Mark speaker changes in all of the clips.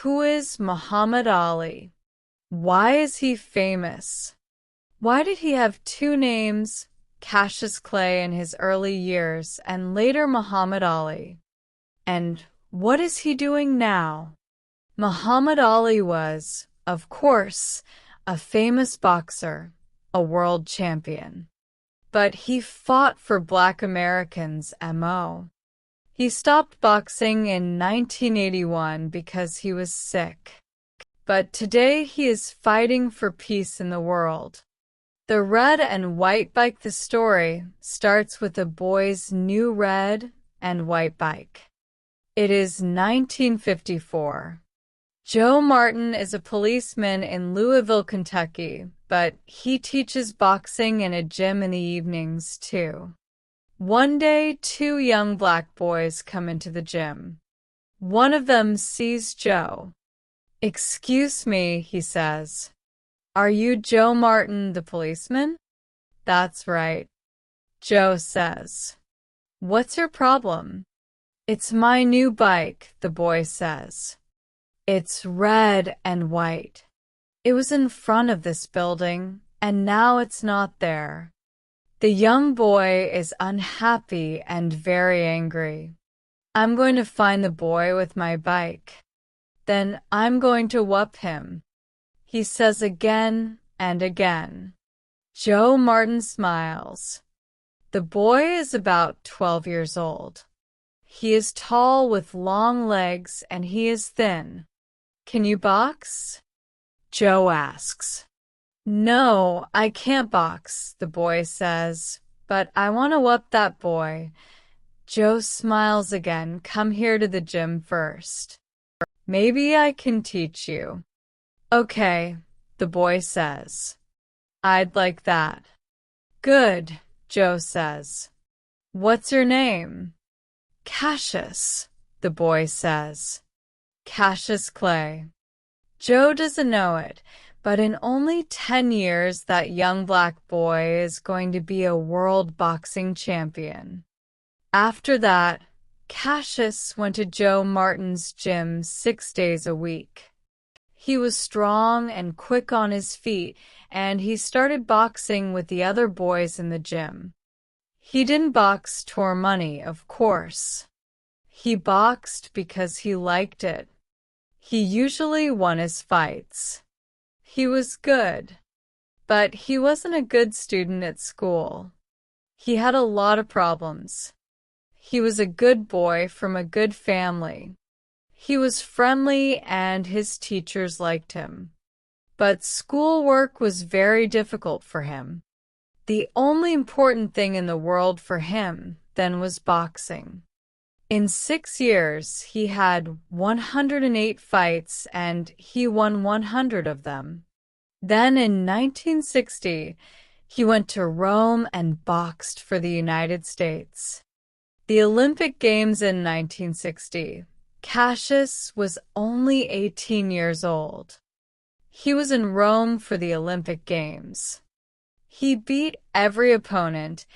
Speaker 1: Who is Muhammad Ali? Why is he famous? Why did he have two names, Cassius Clay in his early years and later Muhammad Ali? And what is he doing now? Muhammad Ali was, of course, a famous boxer, a world champion. But he fought for Black Americans, M.O. He stopped boxing in 1981 because he was sick. But today he is fighting for peace in the world. The red and white bike. The story starts with a boy's new red and white bike. It is 1954. Joe Martin is a policeman in Louisville, Kentucky, but he teaches boxing in a gym in the evenings, too. One day, two young black boys come into the gym. One of them sees Joe. "Excuse me," he says. "Are you Joe Martin, the policeman?" "That's right," Joe says. "What's your problem?" "It's my new bike," the boy says. "It's red and white. It was in front of this building, and now it's not there." The young boy is unhappy and very angry. "I'm going to find the boy with my bike. Then I'm going to whoop him," he says again and again. Joe Martin smiles. The boy is about 12 years old. He is tall with long legs and he is thin. "Can you box?" Joe asks. "No, I can't box," the boy says, "but I want to whoop that boy." Joe smiles again. "Come here to the gym first. Maybe I can teach you." "Okay," the boy says. "I'd like that." "Good," Joe says. "What's your name?" "Cassius," the boy says. "Cassius Clay." Joe doesn't know it, but in only 10 years that young black boy is going to be a world boxing champion. After that, Cassius went to Joe Martin's gym 6 days a week. He was strong and quick on his feet, and he started boxing with the other boys in the gym. He didn't box for money, of course. He boxed because he liked it. He usually won his fights. He was good, but he wasn't a good student at school. He had a lot of problems. He was a good boy from a good family. He was friendly and his teachers liked him. But schoolwork was very difficult for him. The only important thing in the world for him then was boxing. In 6 years, he had 108 fights and he won 100 of them. Then in 1960, he went to Rome and boxed for the United States. The Olympic Games in 1960, Cassius was only 18 years old. He was in Rome for the Olympic Games. He beat every opponent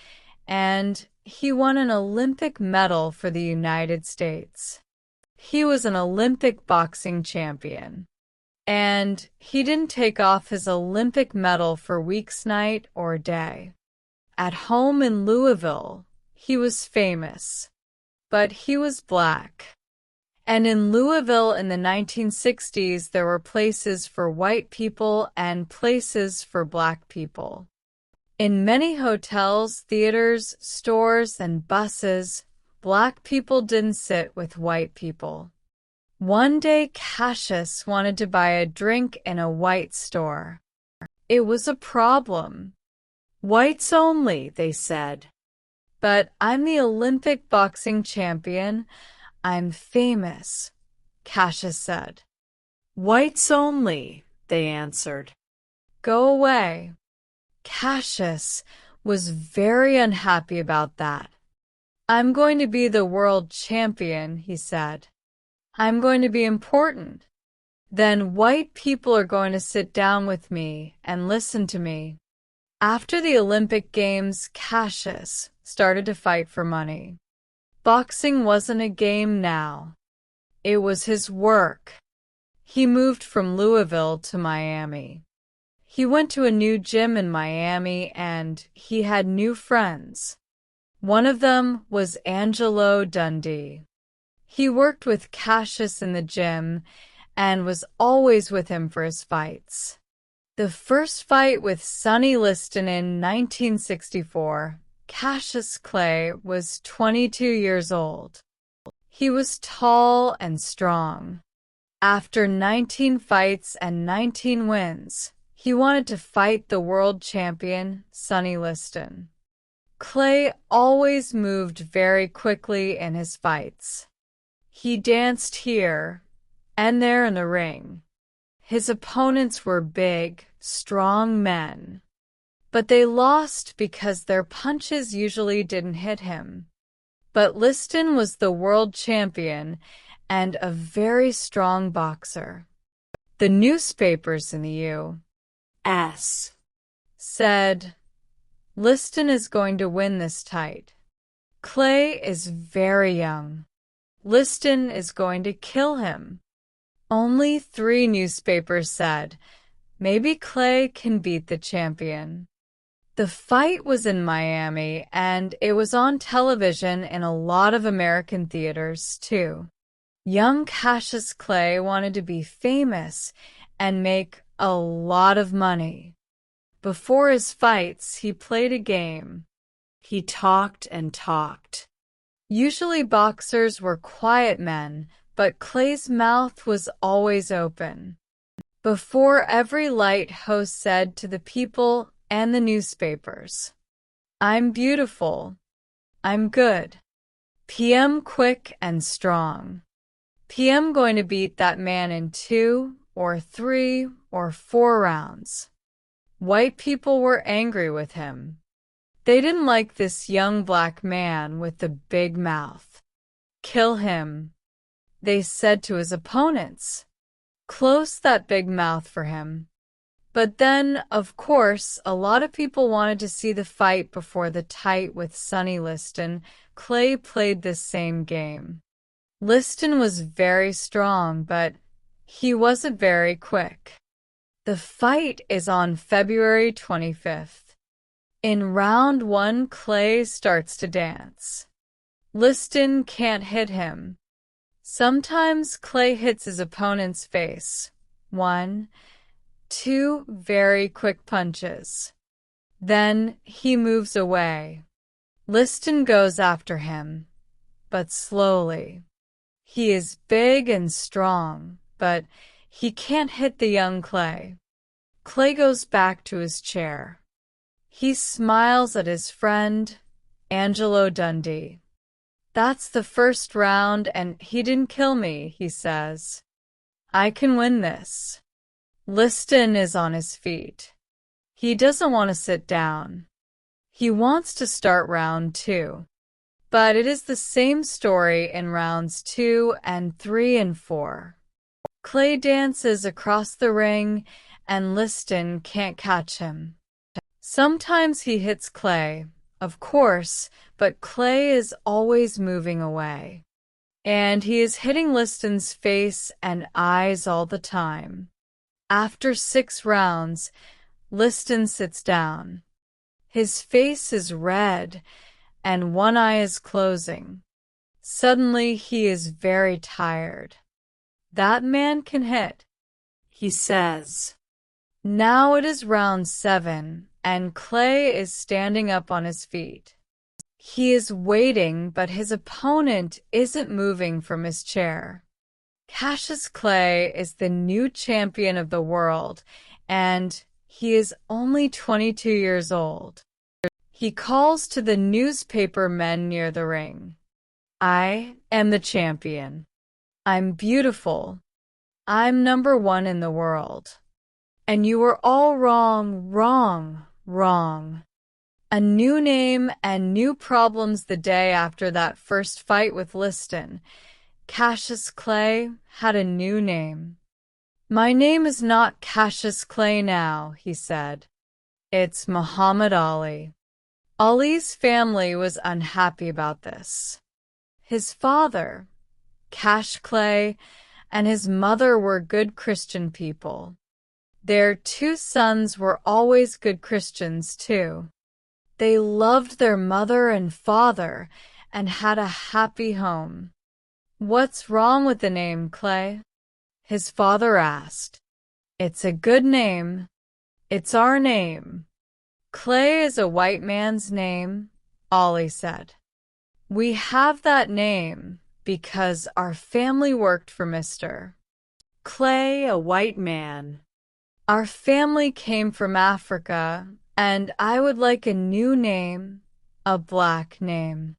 Speaker 1: and he won an Olympic medal for the United States. He was an Olympic boxing champion. And he didn't take off his Olympic medal for weeks, night, or day. At home in Louisville, he was famous. But he was black. And in Louisville in the 1960s, there were places for white people and places for black people. In many hotels, theaters, stores, and buses, black people didn't sit with white people. One day, Cassius wanted to buy a drink in a white store. It was a problem. "Whites only," they said. "But I'm the Olympic boxing champion. I'm famous," Cassius said. "Whites only," they answered. "Go away." Cassius was very unhappy about that. "I'm going to be the world champion," he said. "I'm going to be important. Then white people are going to sit down with me and listen to me." After the Olympic Games, Cassius started to fight for money. Boxing wasn't a game now. It was his work. He moved from Louisville to Miami. He went to a new gym in Miami and he had new friends. One of them was Angelo Dundee. He worked with Cassius in the gym and was always with him for his fights. The first fight with Sonny Liston in 1964, Cassius Clay was 22 years old. He was tall and strong. After 19 fights and 19 wins, he wanted to fight the world champion, Sonny Liston. Clay always moved very quickly in his fights. He danced here and there in the ring. His opponents were big, strong men, but they lost because their punches usually didn't hit him. But Liston was the world champion and a very strong boxer. The newspapers in the U.S. said, Liston is going to win this fight. Clay is very young. Liston is going to kill him. Only 3 newspapers said, maybe Clay can beat the champion. The fight was in Miami, and it was on television in a lot of American theaters, too. Young Cassius Clay wanted to be famous and make a lot of money. Before his fights, he played a game. He talked and talked. Usually boxers were quiet men, but Clay's mouth was always open. Before every fight, host said to the people and the newspapers, I'm beautiful. I'm good. PM quick and strong. PM going to beat that man in 2 or 3 or 4 rounds. White people were angry with him. They didn't like this young black man with the big mouth. Kill him, they said to his opponents. Close that big mouth for him. But then, of course, a lot of people wanted to see the fight before the fight with Sonny Liston. Clay played this same game. Liston was very strong, but he wasn't very quick. The fight is on February 25th. In round 1, Clay starts to dance. Liston can't hit him. Sometimes Clay hits his opponent's face. 1, 2 very quick punches. Then he moves away. Liston goes after him, but slowly. He is big and strong, but he can't hit the young Clay. Clay goes back to his chair. He smiles at his friend, Angelo Dundee. That's the first round and he didn't kill me, he says. I can win this. Liston is on his feet. He doesn't want to sit down. He wants to start round 2. But it is the same story in rounds 2 and 3 and 4. Clay dances across the ring and Liston can't catch him. Sometimes he hits Clay, of course, but Clay is always moving away. And he is hitting Liston's face and eyes all the time. After 6 rounds, Liston sits down. His face is red and one eye is closing. Suddenly he is very tired. That man can hit, he says. Now it is round 7 and Clay is standing up on his feet. He is waiting, but his opponent isn't moving from his chair. Cassius Clay is the new champion of the world, and he is only 22 years old. He calls to the newspaper men near the ring. I am the champion. I'm beautiful. I'm number 1 in the world. And you were all wrong, wrong, wrong. A new name and new problems the day after that first fight with Liston. Cassius Clay had a new name. My name is not Cassius Clay now, he said. It's Muhammad Ali. Ali's family was unhappy about this. His father, Cash Clay, and his mother were good Christian people. Their 2 sons were always good Christians, too. They loved their mother and father and had a happy home. "What's wrong with the name, Clay?" his father asked. "It's a good name. It's our name." "Clay is a white man's name," Ollie said. "We have that name because our family worked for Mr. Clay, a white man. Our family came from Africa, and I would like a new name, a black name.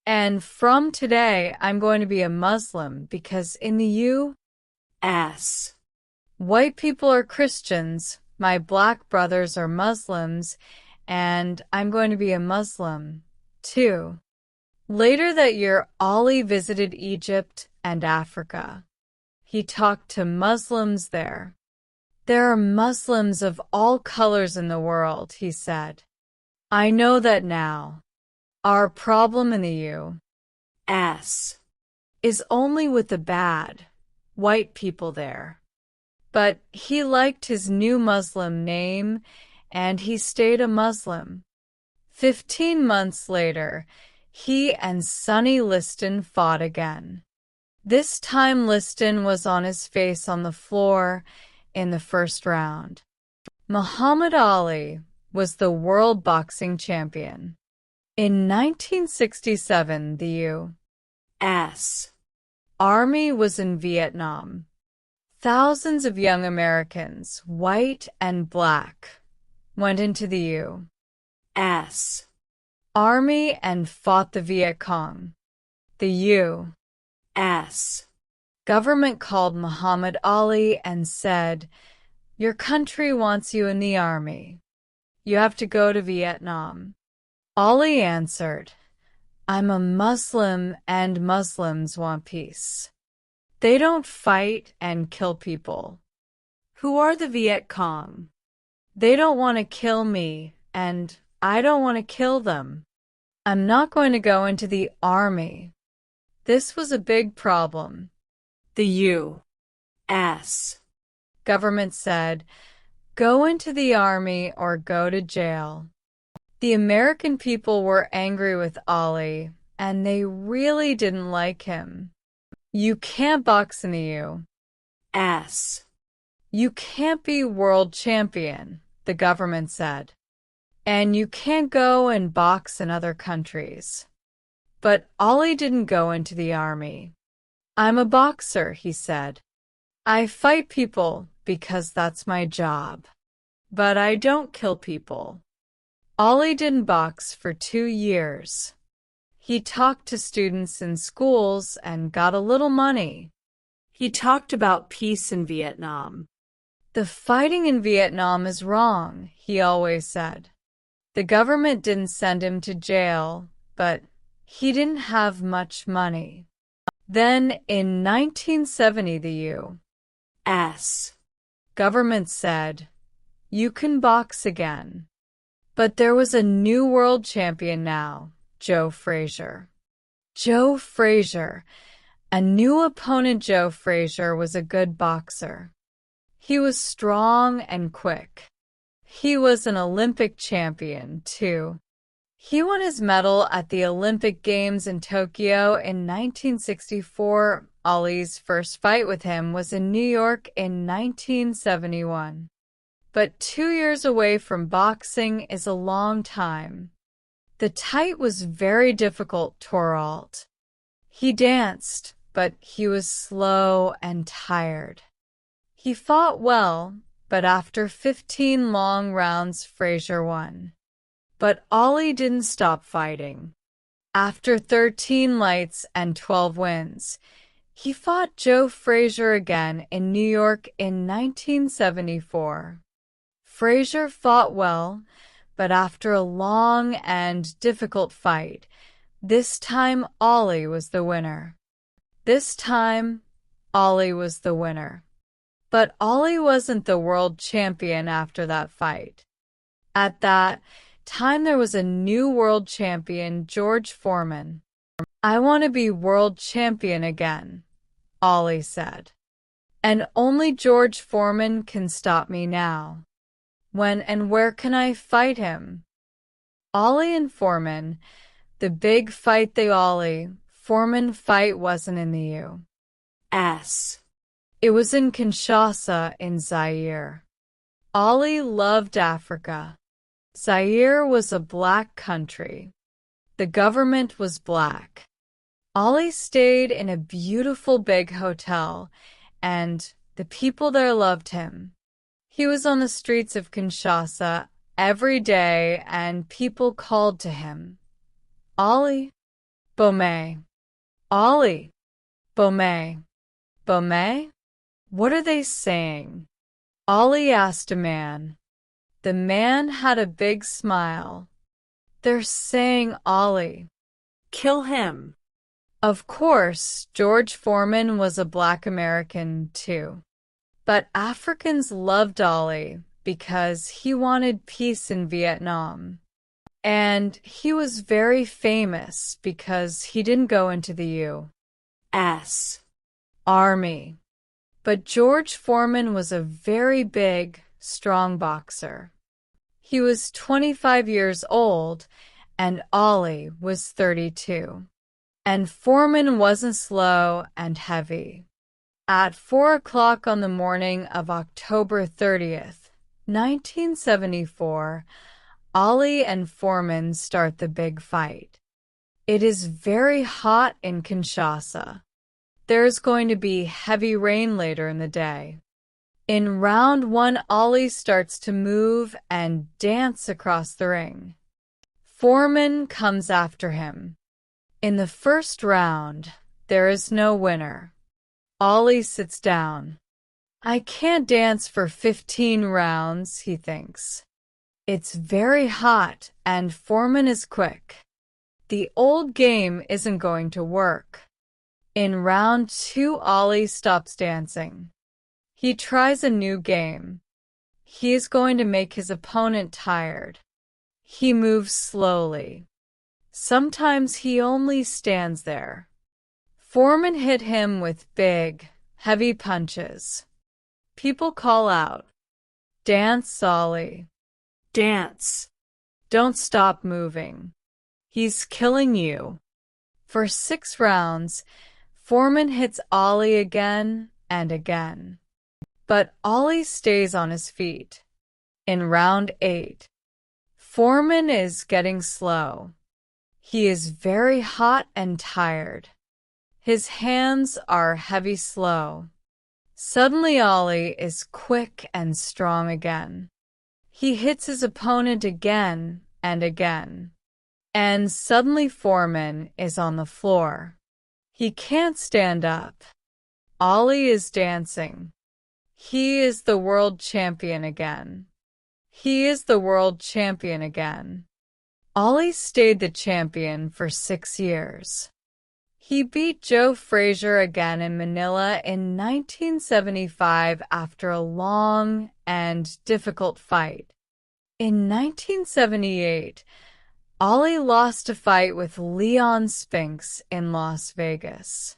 Speaker 1: And from today, I'm going to be a Muslim because in the U.S., white people are Christians, my black brothers are Muslims, and I'm going to be a Muslim, too." Later that year, Ollie visited Egypt and Africa. He talked to Muslims there. "There are Muslims of all colors in the world," he said. "I know that now. Our problem in the U.S. is only with the bad, white people there." But he liked his new Muslim name, and he stayed a Muslim. 15 months later, he and Sonny Liston fought again. This time Liston was on his face on the floor in the first round. Muhammad Ali was the world boxing champion. In 1967, the U.S. Army was in Vietnam. Thousands of young Americans, white and black, went into the U.S. Army and fought the Viet Cong. The U.S. government called Muhammad Ali and said, "Your country wants you in the army. You have to go to Vietnam." Ali answered, "I'm a Muslim and Muslims want peace. They don't fight and kill people. Who are the Viet Cong? They don't want to kill me, and I don't want to kill them. I'm not going to go into the army." This was a big problem. The U.S. government said, "Go into the army or go to jail." The American people were angry with Ali, and they really didn't like him. "You can't box in the U.S. You can't be world champion," the government said. "And you can't go and box in other countries." But Ali didn't go into the army. "I'm a boxer," he said. "I fight people because that's my job. But I don't kill people." Ali didn't box for 2 years. He talked to students in schools and got a little money. He talked about peace in Vietnam. "The fighting in Vietnam is wrong," he always said. The government didn't send him to jail, but he didn't have much money. Then, in 1970, the U.S. government said, "You can box again." But there was a new world champion now, Joe Frazier. Joe Frazier, a new opponent. Joe Frazier was a good boxer. He was strong and quick. He was an Olympic champion, too. He won his medal at the Olympic Games in Tokyo in 1964. Ali's first fight with him was in New York in 1971. But 2 years away from boxing is a long time. The tight was very difficult, Toralt. He danced, but he was slow and tired. He fought well, but after 15 long rounds, Frazier won. But Ali didn't stop fighting. After 13 lights and 12 wins, he fought Joe Frazier again in New York in 1974. Frazier fought well, but after a long and difficult fight, this time Ali was the winner. But Ali wasn't the world champion after that fight. At that time, there was a new world champion, George Foreman. "I want to be world champion again," Ali said. And only George Foreman can stop me now. When and where can I fight him? Ollie and Foreman, the big fight the Ollie Foreman fight wasn't in the U.S. It was in Kinshasa in Zaire. Ollie loved Africa. Zaire was a black country. The government was black. Ollie stayed in a beautiful big hotel, and the people there loved him. He was on the streets of Kinshasa every day, and people called to him, Ollie, Bome, Ollie, Bome, Bome? What are they saying? Ollie asked a man. The man had a big smile. They're saying Ollie.
Speaker 2: Kill him.
Speaker 1: Of course, George Foreman was a black American too. But Africans loved Ollie because he wanted peace in Vietnam. And he was very famous because he didn't go into the U.S. Army. But George Foreman was a very big, strong boxer. He was 25 years old, and Ollie was 32. And Foreman wasn't slow and heavy. At 4 o'clock on the morning of October 30th, 1974, Ollie and Foreman start the big fight. It is very hot in Kinshasa. There's going to be heavy rain later in the day. In round 1, Ollie starts to move and dance across the ring. Foreman comes after him. In the first round, there is no winner. Ollie sits down. I can't dance for 15 rounds, he thinks. It's very hot and Foreman is quick. The old game isn't going to work. In round 2, Ollie stops dancing. He tries a new game. He is going to make his opponent tired. He moves slowly. Sometimes he only stands there. Foreman hit him with big, heavy punches. People call out, "Dance, Ollie. Dance. Don't stop moving. He's killing you." For 6 rounds, Foreman hits Ollie again and again. But Ollie stays on his feet. In round 8, Foreman is getting slow. He is very hot and tired. His hands are heavy slow. Suddenly Ollie is quick and strong again. He hits his opponent again and again. And suddenly Foreman is on the floor. He can't stand up. Ollie is dancing. He is the world champion again. He is the world champion again. Ollie stayed the champion for 6 years. He beat Joe Frazier again in Manila in 1975 after a long and difficult fight. In 1978, Ollie lost a fight with Leon Spinks in Las Vegas.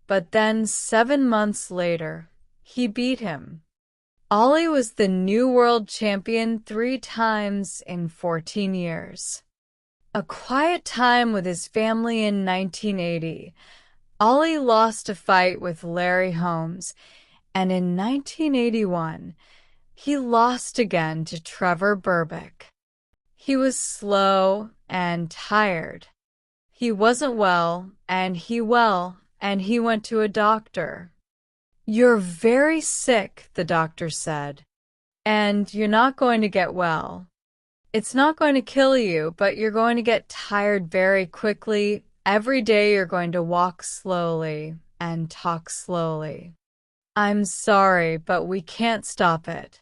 Speaker 1: But then 7 months later, he beat him. Ollie was the new world champion 3 times in 14 years. A quiet time with his family in 1980. Ollie lost a fight with Larry Holmes, and in 1981, he lost again to Trevor Berbick. He was slow and tired. He wasn't well, and he went to a doctor. "You're very sick," the doctor said, "and you're not going to get well. It's not going to kill you, but you're going to get tired very quickly. Every day you're going to walk slowly and talk slowly. I'm sorry, but we can't stop it.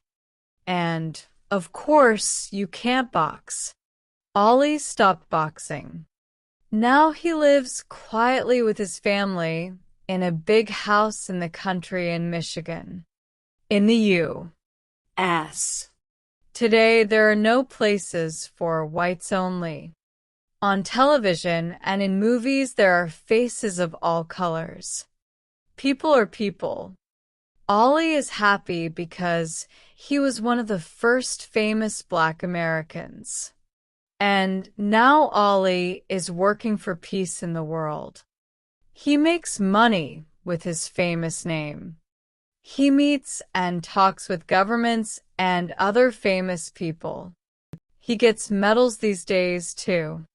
Speaker 1: And, of course, you can't box." Ollie stopped boxing. Now he lives quietly with his family in a big house in the country in Michigan. In the U.S. Today, there are no places for whites only. On television and in movies, there are faces of all colors. People are people. Ollie is happy because he was one of the first famous Black Americans. And now Ollie is working for peace in the world. He makes money with his famous name. He meets and talks with governments and other famous people. He gets medals these days, too.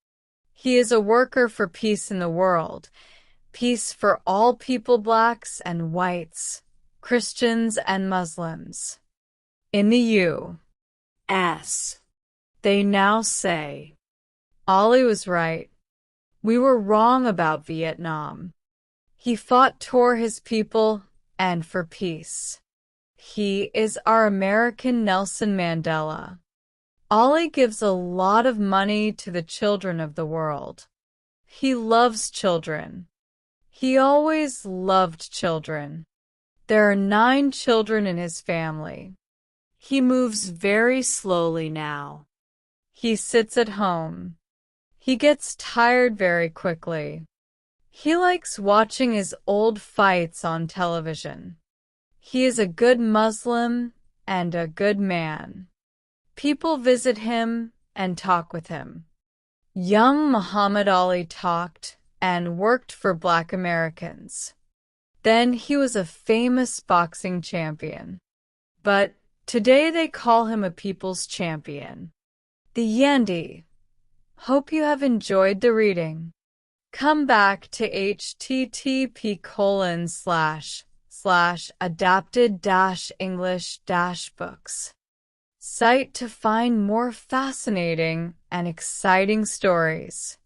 Speaker 1: He is a worker for peace in the world, peace for all people, blacks and whites, Christians and Muslims. In the
Speaker 2: S.
Speaker 1: they now say, Ollie was right. We were wrong about Vietnam. He fought for his people and for peace. He is our American Nelson Mandela. Ollie gives a lot of money to the children of the world. He loves children. He always loved children. There are 9 children in his family. He moves very slowly now. He sits at home. He gets tired very quickly. He likes watching his old fights on television. He is a good Muslim and a good man. People visit him and talk with him. Young Muhammad Ali talked and worked for Black Americans. Then he was a famous boxing champion. But today they call him a people's champion. The Yandy. Hope you have enjoyed the reading. Come back to http://adapted-english-books site to find more fascinating and exciting stories.